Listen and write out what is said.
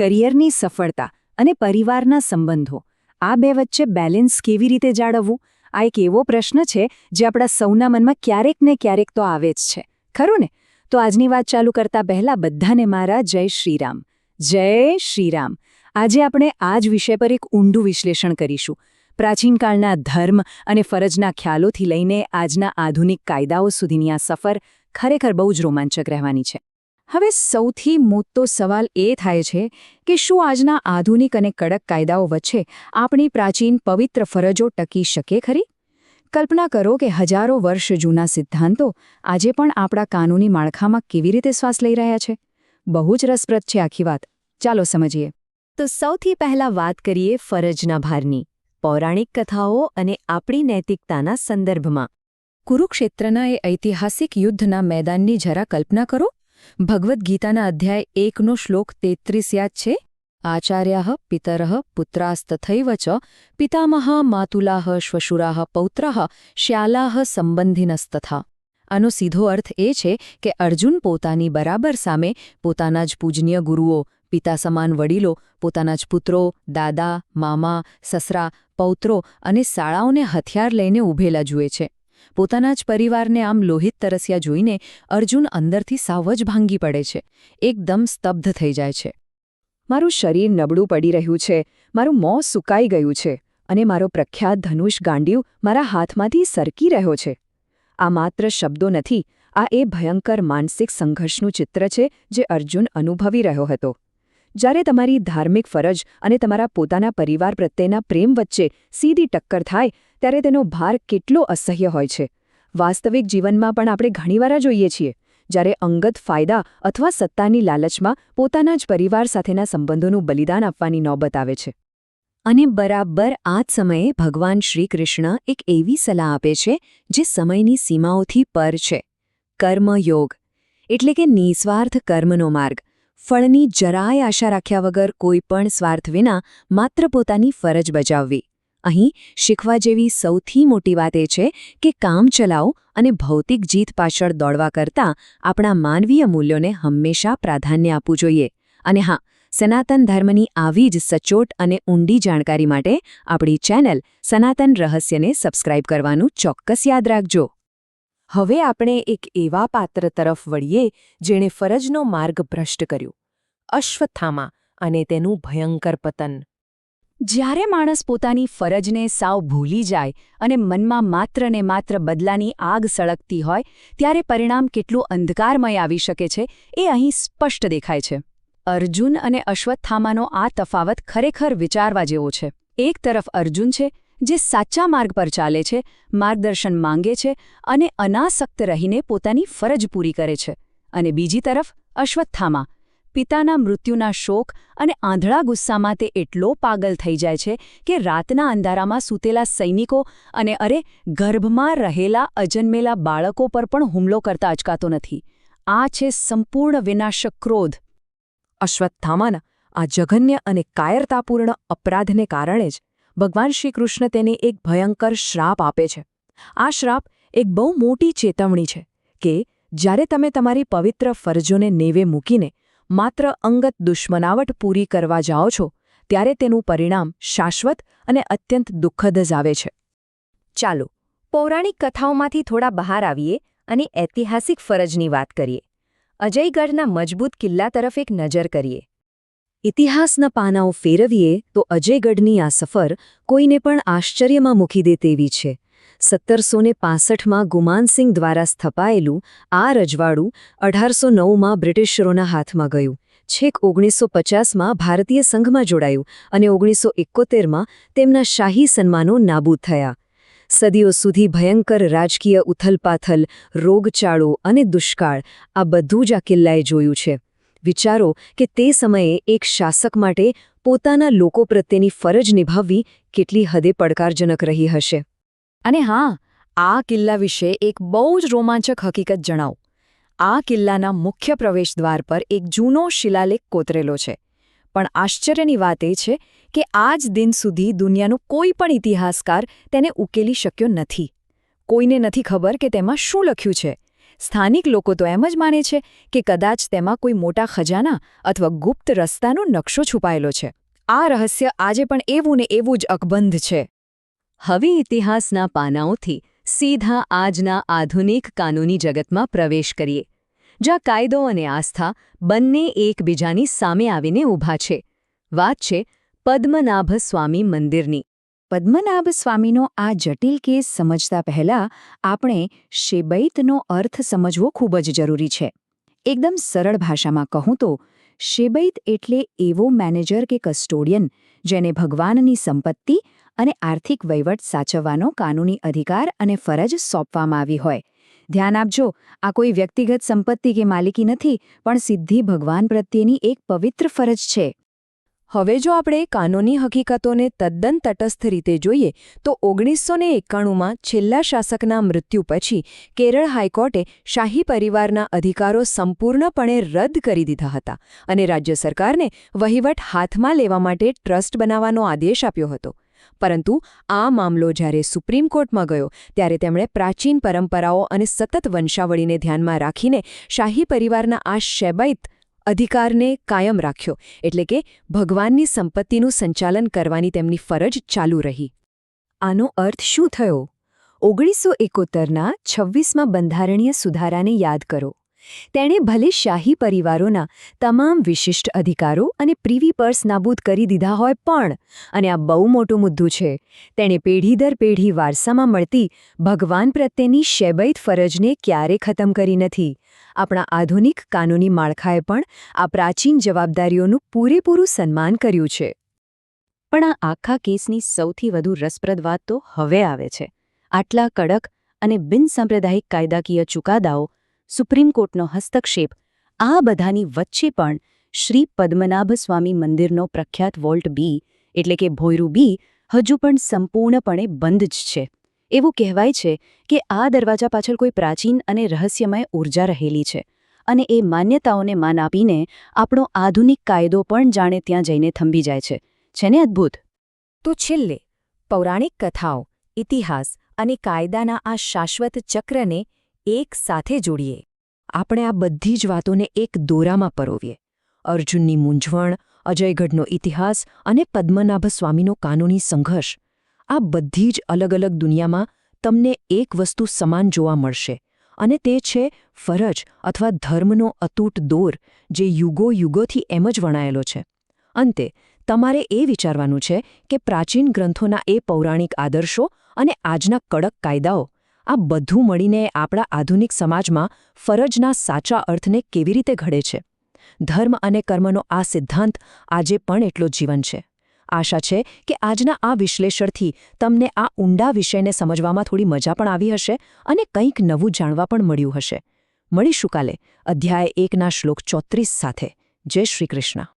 કરિયરની સફળતા અને પરિવારના સંબંધો આ બે વચ્ચે બેલેન્સ કેવી રીતે જાળવવું આ એક એવો પ્રશ્ન છે જે આપણા સૌના મનમાં ક્યારેક ને ક્યારેક તો આવે જ છે ખરું ને તો આજની વાત ચાલુ કરતા પહેલા બધાને મારા જય શ્રીરામ જય શ્રીરામ આજે આપણે આ જ વિષય પર એક ઊંડું વિશ્લેષણ કરીશું પ્રાચીન કાળના ધર્મ અને ફરજના ખ્યાલોથી લઈને આજના આધુનિક કાયદાઓ સુધીની આ સફર ખરેખર બહુ જ રોમાંચક રહેવાની છે હવે સૌથી મોટો સવાલ એ થાય છે કે શું આજના આધુનિક અને કડક કાયદાઓ વચ્ચે આપણી પ્રાચીન પવિત્ર ફરજો ટકી શકે ખરી કલ્પના કરો કે હજારો વર્ષ જૂના સિદ્ધાંતો આજે પણ આપણા કાનૂની માળખામાં કેવી રીતે શ્વાસ લઈ રહ્યા છે બહુ જ રસપ્રદ છે આખી વાત ચાલો સમજીએ તો સૌથી પહેલા વાત કરીએ ફરજના ભારની પૌરાણિક કથાઓ અને આપણી નૈતિકતાના સંદર્ભમાં કુરુક્ષેત્રના એ ઐતિહાસિક યુદ્ધના મેદાનની જરા કલ્પના કરો ભગવદ્ ગીતાના અધ્યાય 1નો શ્લોક 33 યાદ છે આચાર્યાઃ પિતરઃ પુત્રાસ્તથૈવ ચ પિતામહ માતુલાઃ શ્વશુરાઃ પૌત્રાઃ શ્યાલાઃ સંબંધિનસ્તથા આનો સીધો અર્થ એ છે કે અર્જુન પોતાની બરાબર સામે પોતાના જ પૂજનીય ગુરુઓ પિતા સમાન વડીલો પોતાના જ પુત્રો દાદા મામા સસરા પૌત્રો અને શાળાઓને હથિયાર લઈને ઊભેલા જુએ છે પોતાના જ પરિવારને આમ લોહિત તરસ્યા જોઈને અર્જુન અંદરથી સાવ જ ભાંગી પડે છે એકદમ સ્તબ્ધ થઈ જાય છે મારું શરીર નબળું પડી રહ્યું છે મારું મોં સુકાઈ ગયું છે અને મારો પ્રખ્યાત ધનુષ ગાંડિયું મારા હાથમાંથી સરકી રહ્યો છે આ માત્ર શબ્દો નથી આ એ ભયંકર માનસિક સંઘર્ષનું ચિત્ર છે જે અર્જુન અનુભવી રહ્યો હતો જ્યારે તમારી ધાર્મિક ફરજ અને તમારા પોતાના પરિવાર પ્રત્યેના પ્રેમ વચ્ચે સીધી ટક્કર થાય ત્યારે તેનો ભાર કેટલો અસહ્ય હોય છે વાસ્તવિક જીવનમાં પણ આપણે ઘણીવાર જોઈએ છીએ જ્યારે અંગત ફાયદા અથવા સત્તાની લાલચમાં પોતાના જ પરિવાર સાથેના સંબંધોનું બલિદાન આપવાની નોબત આવે છે અને બરાબર આ જ સમયે ભગવાન શ્રીકૃષ્ણ એક એવી સલાહ આપે છે જે સમયની સીમાઓથી પર છે કર્મયોગ એટલે કે નિસ્વાર્થ કર્મનો માર્ગ ફળની જરાય આશા રાખ્યા વગર કોઈ પણ સ્વાર્થ વિના માત્ર પોતાની ફરજ બજાવવી અહીં શીખવા જેવી સૌથી મોટી વાત એ છે કે કામ ચલાવો અને ભૌતિક જીત પાછળ દોડવા કરતાં આપણા માનવીય મૂલ્યોને હંમેશા પ્રાધાન્ય આપવું જોઈએ અને હા સનાતન ધર્મની આવી જ સચોટ અને ઊંડી જાણકારી માટે આપણી ચેનલ સનાતન રહસ્યને સબસ્ક્રાઇબ કરવાનું ચોક્કસ યાદ રાખજો હવે આપણે એક એવા પાત્ર તરફ વળીએ જેણે ફરજનો માર્ગ ભ્રષ્ટ કર્યો અશ્વત્થામા અને તેનું ભયંકર પતન જ્યારે માણસ પોતાની ફરજને સાવ ભૂલી જાય અને મનમાં માત્ર ને માત્ર બદલાની આગ સળગતી હોય ત્યારે પરિણામ કેટલું અંધકારમય આવી શકે છે એ અહીં સ્પષ્ટ દેખાય છે અર્જુન અને અશ્વત્થામાનો આ તફાવત ખરેખર વિચારવા જેવો છે એક તરફ અર્જુન છે જે સાચા માર્ગ પર ચાલે છે માર્ગદર્શન માંગે છે અને અનાસક્ત રહીને પોતાની ફરજ પૂરી કરે છે અને બીજી તરફ અશ્વત્થામા પિતાના મૃત્યુના શોક અને આંધળા ગુસ્સામાં તે એટલો પાગલ થઈ જાય છે કે રાતના અંધારામાં સૂતેલા સૈનિકો અને ગર્ભમાં રહેલા અજન્મેલા બાળકો પર પણ હુમલો કરતા અચકાતો નથી આ છે સંપૂર્ણ વિનાશક ક્રોધ અશ્વત્થામાના આ જઘન્ય અને કાયરતાપૂર્ણ અપરાધને કારણે જ ભગવાન શ્રીકૃષ્ણ તેને એક ભયંકર શ્રાપ આપે છે આ શ્રાપ એક બહુ મોટી ચેતવણી છે કે જ્યારે તમે તમારી પવિત્ર ફરજોને નેવે મૂકીને માત્ર અંગત દુશ્મનાવટ પૂરી કરવા જાઓ છો ત્યારે તેનું પરિણામ શાશ્વત અને અત્યંત દુઃખદ જ આવે છે ચાલો પૌરાણિક કથાઓમાંથી થોડા બહાર આવીએ અને ઐતિહાસિક ફરજની વાત કરીએ અજયગઢના મજબૂત કિલ્લા તરફ એક નજર કરીએ ઇતિહાસના પાનાઓ ફેરવીએ તો અજયગઢની આ સફર કોઈને પણ આશ્ચર્યમાં મૂકી દે તેવી છે 1765માં ગુમાનસિંહ દ્વારા સ્થપાયેલું આ રજવાડું 1809માં બ્રિટિશરોના હાથમાં ગયું છેક 1950માં ભારતીય સંઘમાં જોડાયું અને 1971માં તેમના શાહી સન્માનો નાબૂદ થયા સદીઓ સુધી ભયંકર રાજકીય ઉથલપાથલ રોગચાળો અને દુષ્કાળ આ બધું જ આ કિલ્લાએ જોયું છે વિચારો કે તે સમયે એક શાસક માટે પોતાના લોકો પ્રત્યેની ફરજ નિભાવવી કેટલી હદે પડકારજનક રહી હશે અને હા આ કિલ્લા વિશે એક બહુ જ રોમાંચક હકીકત જણાવું આ કિલ્લાના મુખ્ય પ્રવેશદ્વાર પર એક જૂનો શિલાલેખ કોતરેલો છે પણ આશ્ચર્યની વાત એ છે કે આજ દિન સુધી દુનિયાનો કોઈ પણ ઇતિહાસકાર તેને ઉકેલી શક્યો નથી કોઈને નથી ખબર કે તેમાં શું લખ્યું છે સ્થાનિક લોકો તો એમ જ માને છે કે કદાચ તેમાં કોઈ મોટા ખજાના અથવા ગુપ્ત રસ્તાનો નકશો છુપાયેલો છે. આ રહસ્ય આજે પણ એવું ને એવું જ અકબંધ છે. હવે ઇતિહાસના પાનાઓથી સીધા આજના આધુનિક કાનૂની જગતમાં પ્રવેશ કરીએ, જ્યાં કાયદો અને આસ્થા બંને એકબીજાની સામે આવીને ઊભા છે. વાત છે પદ્મનાભ સ્વામી મંદિરની. પદ્મનાભ સ્વામીનો આ જટિલ કેસ સમજતા પહેલા આપણે શેબૈતનો અર્થ સમજવો ખૂબ જ જરૂરી છે. એકદમ સરળ ભાષામાં કહું તો શેબૈત એટલે એવો મેનેજર કે કસ્ટોડિયન જેને ભગવાનની સંપત્તિ અને આર્થિક વહીવટ સાચવવાનો કાનૂની અધિકાર અને ફરજ સોંપવામાં આવી હોય. ધ્યાન આપજો, આ કોઈ વ્યક્તિગત સંપત્તિ કે માલિકી નથી, પણ સીધી ભગવાન પ્રત્યેની એક પવિત્ર ફરજ છે. હવે જો આપણે કાનૂની હકીકતોને તદ્દન તટસ્થ રીતે જોઈએ તો 1991માં છેલ્લા શાસકના મૃત્યુ પછી કેરળ હાઈકોર્ટે શાહી પરિવારના અધિકારો સંપૂર્ણપણે રદ કરી દીધા હતા અને રાજ્ય સરકારને વહીવટ હાથમાં લેવા માટે ટ્રસ્ટ બનાવવાનો આદેશ આપ્યો હતો. પરંતુ આ મામલો જ્યારે સુપ્રીમ કોર્ટમાં ગયો ત્યારે તેમણે પ્રાચીન પરંપરાઓ અને સતત વંશાવળીને ધ્યાનમાં રાખીને શાહી પરિવારના આ શેબૈત અધિકારને કાયમ રાખ્યો, એટલે કે ભગવાનની સંપત્તિનું સંચાલન કરવાની તેમની ફરજ ચાલુ રહી. આનો અર્થ શું થયો? 1971ના 26મા બંધારણીય સુધારાને યાદ કરો. તેણે ભલે શાહી પરિવારોના તમામ વિશિષ્ટ અધિકારો અને પ્રીવી પર્સ નાબૂદ કરી દીધા હોય પણ, અને આ બહુ મોટું મુદ્દું છે, તેણે પેઢી દર પેઢી વારસામાં મળતી ભગવાન પ્રત્યેની શેબૈત ફરજને ક્યારે ખતમ કરી નથી. આપણા આધુનિક કાનૂની માળખાએ પણ આ પ્રાચીન જવાબદારીઓનું પૂરેપૂરું સન્માન કર્યું છે. પણ આ આખા કેસની સૌથી વધુ રસપ્રદ વાત તો હવે આવે છે. આટલા કડક અને બિનસાંપ્રદાયિક કાયદાકીય ચુકાદાઓ, સુપ્રીમ કોર્ટનો હસ્તક્ષેપ, આ બધાની વચ્ચે પણ શ્રી પદ્મનાભ સ્વામી મંદિરનો પ્રખ્યાત વોલ્ટ બી એટલે કે ભોયરું બી હજુ પણ સંપૂર્ણપણે બંધ જ છે. એવું કહેવાય છે કે આ દરવાજા પાછળ કોઈ પ્રાચીન અને રહસ્યમય ઊર્જા રહેલી છે અને એ માન્યતાઓને માન આપીને આપણો આધુનિક કાયદો પણ જાણે ત્યાં જઈને થંભી જાય છે. છે ને અદ્ભુત? તો છેલ્લે પૌરાણિક કથાઓ, ઇતિહાસ અને કાયદાના આ શાશ્વત ચક્રને એક સાથે જોડીએ. આપણે આ બધી જ વાતોને એક દોરામાં પરોવીએ. અર્જુનની મૂંઝવણ, અજયગઢનો ઇતિહાસ અને પદ્મનાભ સ્વામીનો કાનૂની સંઘર્ષ. આ બધી જ અલગ અલગ દુનિયામાં તમને એક વસ્તુ સમાન જોવા મળશે, અને તે છે ફરજ અથવા ધર્મનો અતૂટ દોર જે યુગોથી એમ જ વણાયેલો છે. અંતે તમારે એ વિચારવાનું છે કે પ્રાચીન ગ્રંથોના એ પૌરાણિક આદર્શો અને આજના કડક કાયદાઓ, આ બધું મળીને આપણા આધુનિક સમાજમાં ફરજના સાચા અર્થને કેવી રીતે ઘડે છે. ધર્મ અને કર્મનો આ સિદ્ધાંત આજે પણ એટલો જીવન છે. આશા છે કે આજના આ વિશ્લેષણથી તમને આ ઊંડા વિષયને સમજવામાં થોડી મજા પણ આવી હશે અને કંઈક નવું જાણવા પણ મળ્યું હશે. મળીશું કાલે અધ્યાય 1ના શ્લોક 34 સાથે. જય શ્રી કૃષ્ણ.